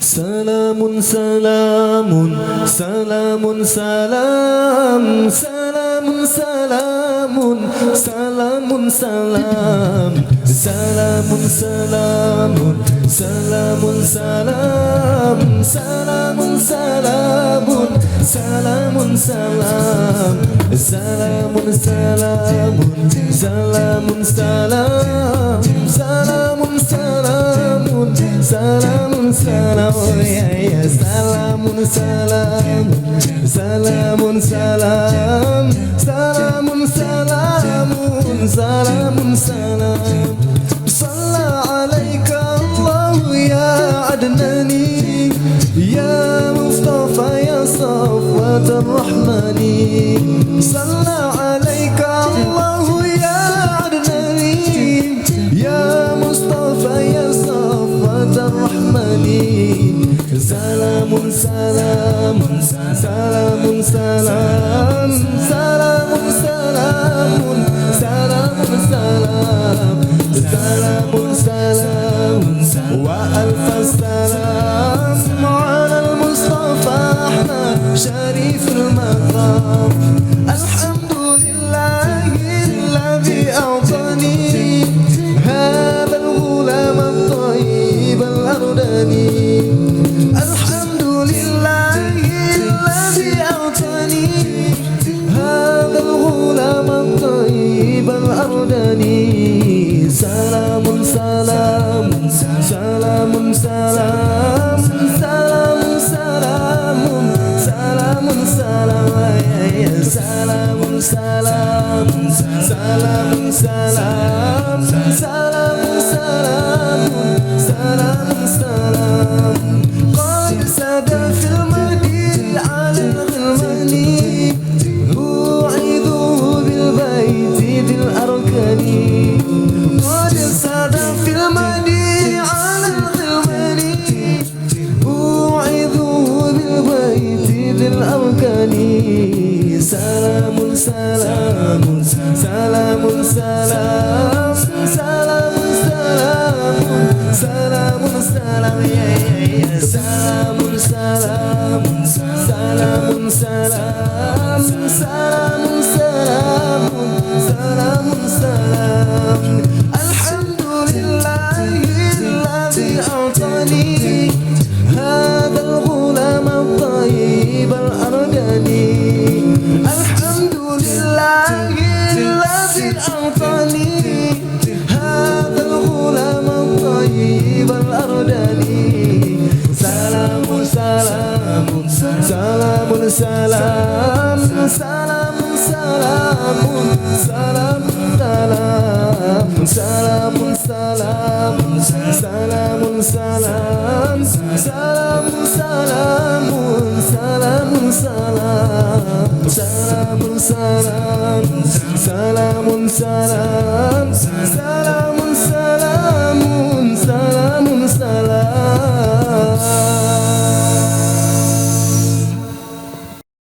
Salamun salamun salamun salam salamun salamun salamun salam salamun salamun salamun salam salamun salamun salamun salam salamun salamun salamun salam salamun salamun salamun salam ya ya salamun salamun salamun salam salamun salamun salamun salam salla alaika Allah ya adnani ya Mustafa ya Safwat ar-Rahmani salla alaika Allah ya adnani ya Mustafa ya Safwat ar-Rahmani salamun salamun salamun salam salamun salamun salamun salam salamun salamun wa alf salam ala al-Mustafa Ahmad Sharif al-Maqam alhamdulillahi alladhi a'tani hadha al-ghulam at-tayyib al-ardani salamun salamun salamun salam salamun salamun salamun salam salamun salamun salamun salam salamun salamun salamun salam qad sada fil madin ala al-ghilmani u'idhu bil bayti dil arkani salamun salamun salamun salam salamun salamun salamun salam ya ya salamun salamun salamun salam salamun salamun salamun salam alhamdulillahi alladhi a'tani hadha al-ghulam at-tayyib al-ardani salamun salamun salamun salam salamun salamun salamun salam salamun salamun salamun salam salamun salamun salamun salam salamun salam salamun salam